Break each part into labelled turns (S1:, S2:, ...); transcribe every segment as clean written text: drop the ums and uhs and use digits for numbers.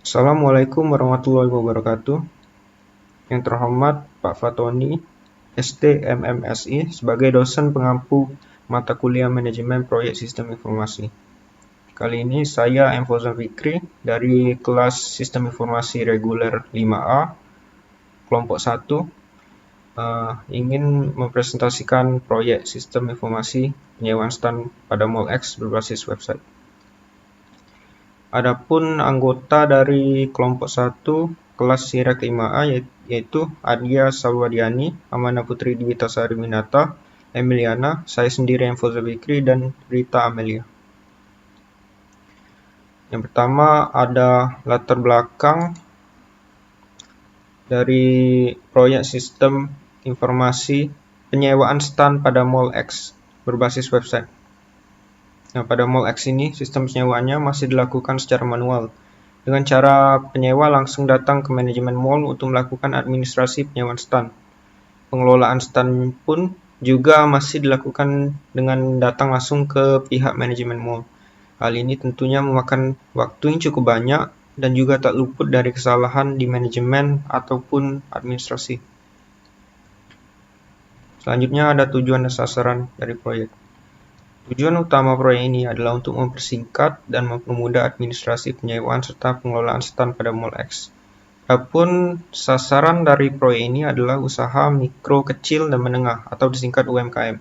S1: Assalamualaikum warahmatullahi wabarakatuh. Yang terhormat Pak Fatoni, ST MMSI, sebagai dosen pengampu mata kuliah Manajemen Proyek Sistem Informasi. Kali ini saya M. Fauzan Fikri dari kelas Sistem Informasi Reguler 5A, kelompok 1, ingin mempresentasikan proyek Sistem Informasi penyewaan stand pada Mall X berbasis website. Adapun anggota dari kelompok 1 kelas Sirak 5A yaitu Adia Salwadiani, Amanda Putri Dwitasari Minata, Emiliana, saya sendiri M. Fauzan Fikri, dan Rita Amelia. Yang pertama ada latar belakang dari proyek sistem informasi penyewaan stand pada Mall X berbasis website. Nah, pada Mall X ini sistem penyewaannya masih dilakukan secara manual dengan cara penyewa langsung datang ke manajemen mall untuk melakukan administrasi penyewaan stand. Pengelolaan stand pun juga masih dilakukan dengan datang langsung ke pihak manajemen mall. Hal ini tentunya memakan waktu yang cukup banyak dan juga tak luput dari kesalahan di manajemen ataupun administrasi. Selanjutnya ada tujuan dan sasaran dari proyek. Tujuan utama proyek ini adalah untuk mempersingkat dan mempermudah administrasi penyewaan serta pengelolaan stand pada Mall X. Adapun sasaran dari proyek ini adalah usaha mikro, kecil, dan menengah atau disingkat UMKM.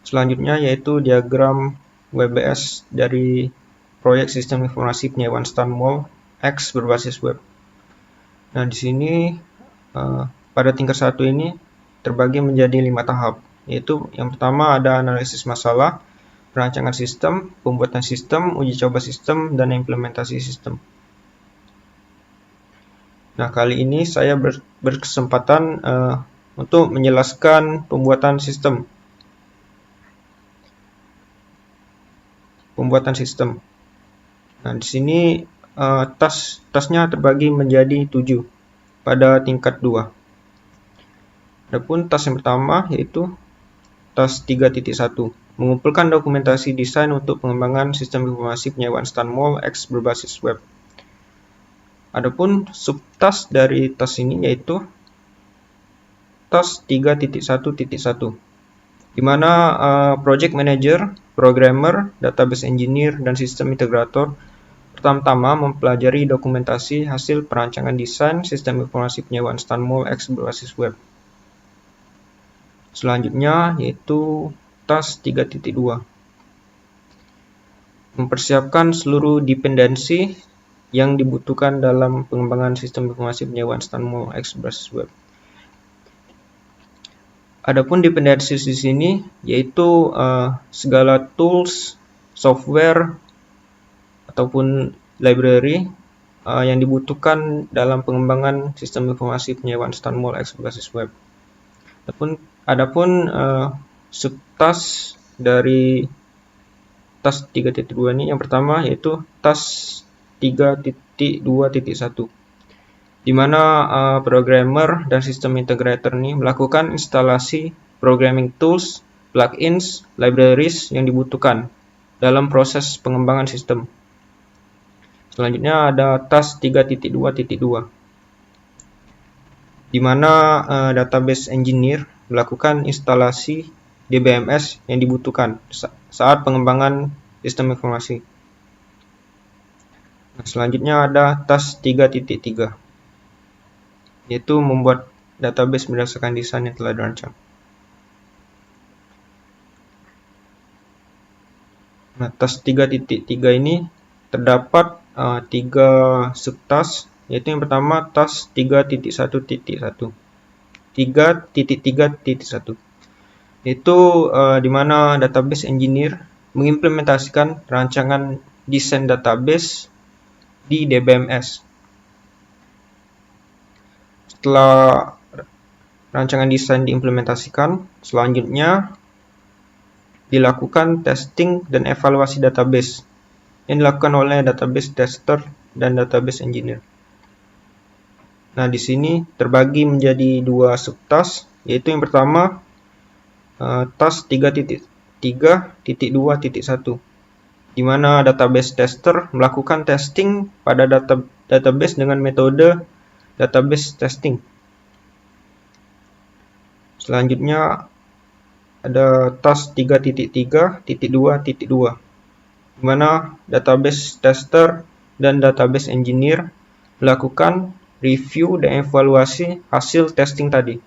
S1: Selanjutnya yaitu diagram WBS dari proyek sistem informasi penyewaan stand Mall X berbasis web. Nah, di sini pada tingkat 1 ini terbagi menjadi 5 tahap. Yaitu yang pertama ada analisis masalah, perancangan sistem, pembuatan sistem, uji coba sistem, dan implementasi sistem. Nah, kali ini saya berkesempatan untuk menjelaskan pembuatan sistem. Nah, di sini tasnya terbagi menjadi 7 pada tingkat 2. Adapun tas yang pertama yaitu tas 3.1, mengumpulkan dokumentasi desain untuk pengembangan sistem informasi penyewaan stand Mall X berbasis web. Adapun subtas dari tas ini yaitu tas 3.1.1, di mana project manager, programmer, database engineer, dan sistem integrator pertama-tama mempelajari dokumentasi hasil perancangan desain sistem informasi penyewaan stand Mall X berbasis web. Selanjutnya yaitu tas 3.2, mempersiapkan seluruh dependensi yang dibutuhkan dalam pengembangan sistem informasi penyewaan stand Mall X berbasis web. Adapun dependensi di sini yaitu segala tools, software ataupun library yang dibutuhkan dalam pengembangan sistem informasi penyewaan stand Mall X berbasis web. Adapun subtas dari tas 3.2 ini yang pertama yaitu tas 3.2.1, di mana programmer dan sistem integrator ini melakukan instalasi programming tools, plugins, libraries yang dibutuhkan dalam proses pengembangan sistem. Selanjutnya ada tas 3.2.2, di mana database engineer melakukan instalasi DBMS yang dibutuhkan saat pengembangan sistem informasi. Nah, selanjutnya ada tas 3.3, yaitu membuat database berdasarkan desain yang telah dirancang. Nah, tas 3.3 ini terdapat 3 subtas, yaitu yang pertama tas 3.1.1, 3.3.1, itu di mana database engineer mengimplementasikan rancangan desain database di DBMS. Setelah rancangan desain diimplementasikan, selanjutnya dilakukan testing dan evaluasi database yang dilakukan oleh database tester dan database engineer. Nah, di sini terbagi menjadi 2 subtas, yaitu yang pertama tas 3.3.2.1, di mana database tester melakukan testing pada database dengan metode database testing. Selanjutnya ada task 3.3.2.2, di mana database tester dan database engineer melakukan review dan evaluasi hasil testing tadi.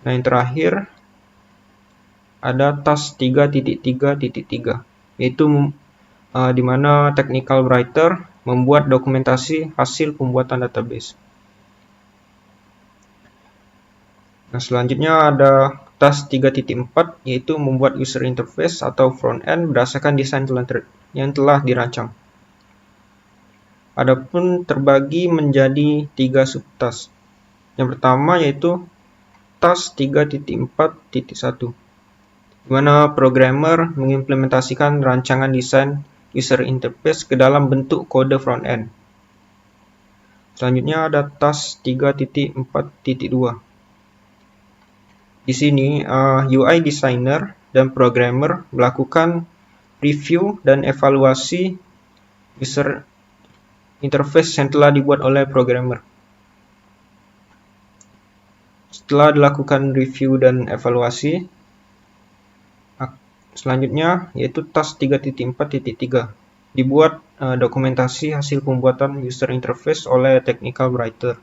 S1: Nah, yang terakhir ada task 3.3.3, yaitu di mana technical writer membuat dokumentasi hasil pembuatan database. Nah, selanjutnya ada task 3.4, yaitu membuat user interface atau front end berdasarkan desain yang telah dirancang. Adapun terbagi menjadi 3 subtask. Yang pertama yaitu task 3.4.1, di mana programmer mengimplementasikan rancangan desain user interface ke dalam bentuk kode front end. Selanjutnya ada task 3.4.2. Di sini UI designer dan programmer melakukan review dan evaluasi user interface yang telah dibuat oleh programmer. Setelah dilakukan review dan evaluasi, selanjutnya yaitu task 3.4.3, dibuat dokumentasi hasil pembuatan user interface oleh technical writer.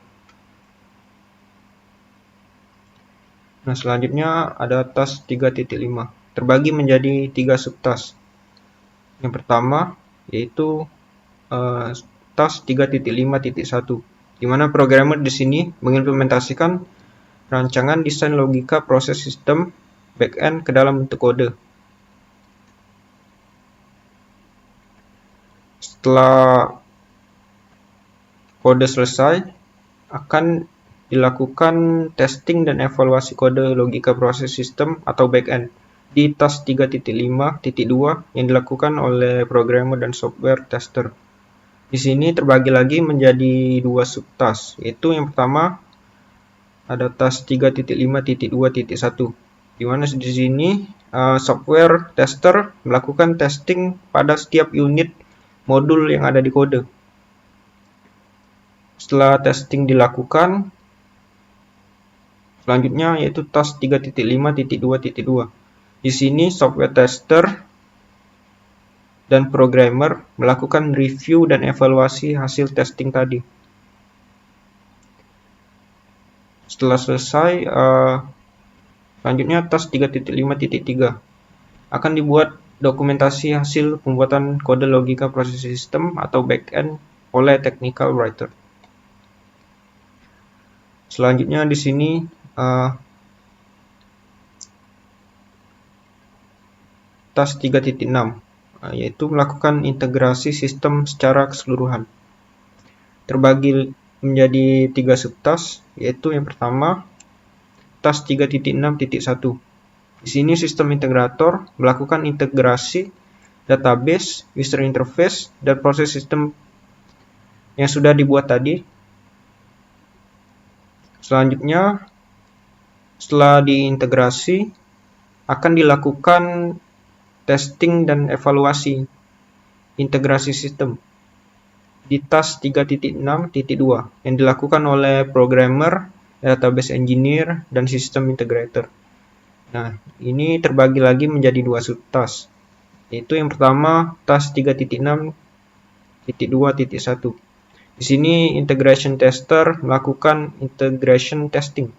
S1: Nah, selanjutnya ada task 3.5, terbagi menjadi 3 subtask. Yang pertama yaitu task 3.5.1, di mana programmer di sini mengimplementasikan rancangan desain logika proses sistem backend ke dalam bentuk kode. Setelah kode selesai, akan dilakukan testing dan evaluasi kode logika proses sistem atau backend di task 3.5.2 yang dilakukan oleh programmer dan software tester. Di sini terbagi lagi menjadi 2 subtask, yaitu yang pertama ada task 3.5.2.1, di mana di sini software tester melakukan testing pada setiap unit modul yang ada di kode. Setelah testing dilakukan, selanjutnya yaitu task 3.5.2.2. Di sini software tester dan programmer melakukan review dan evaluasi hasil testing tadi. Setelah selesai, selanjutnya task 3.5.3 akan dibuat dokumentasi hasil pembuatan kode logika proses sistem atau backend oleh technical writer. Selanjutnya di sini task 3.6, yaitu melakukan integrasi sistem secara keseluruhan. Terbagi menjadi 3 subtask, yaitu yang pertama task 3.6.1. Di sini sistem integrator melakukan integrasi database, user interface, dan proses sistem yang sudah dibuat tadi. Selanjutnya, setelah diintegrasi, akan dilakukan testing dan evaluasi integrasi sistem di task 3.6.2 yang dilakukan oleh programmer, database engineer, dan system integrator. Nah, ini terbagi lagi menjadi 2 subtask, yaitu yang pertama task 3.6.2.1. Di sini integration tester melakukan integration testing.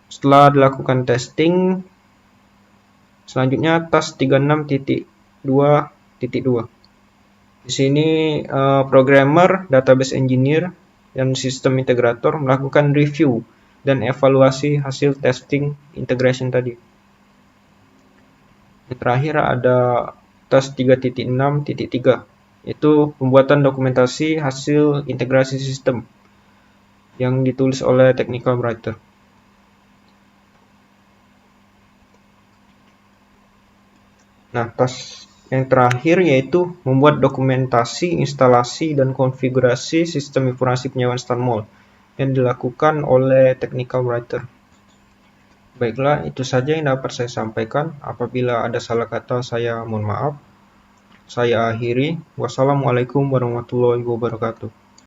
S1: Setelah dilakukan testing, selanjutnya task 36.2.2. Di sini programmer, database engineer, dan sistem integrator melakukan review dan evaluasi hasil testing integration tadi. Yang terakhir ada task 3.6.3, yaitu pembuatan dokumentasi hasil integrasi sistem yang ditulis oleh technical writer. Nah, task yang terakhir yaitu membuat dokumentasi, instalasi, dan konfigurasi sistem informasi penyewaan StanMall yang dilakukan oleh technical writer. Baiklah, itu saja yang dapat saya sampaikan. Apabila ada salah kata, saya mohon maaf. Saya akhiri. Wassalamualaikum warahmatullahi wabarakatuh.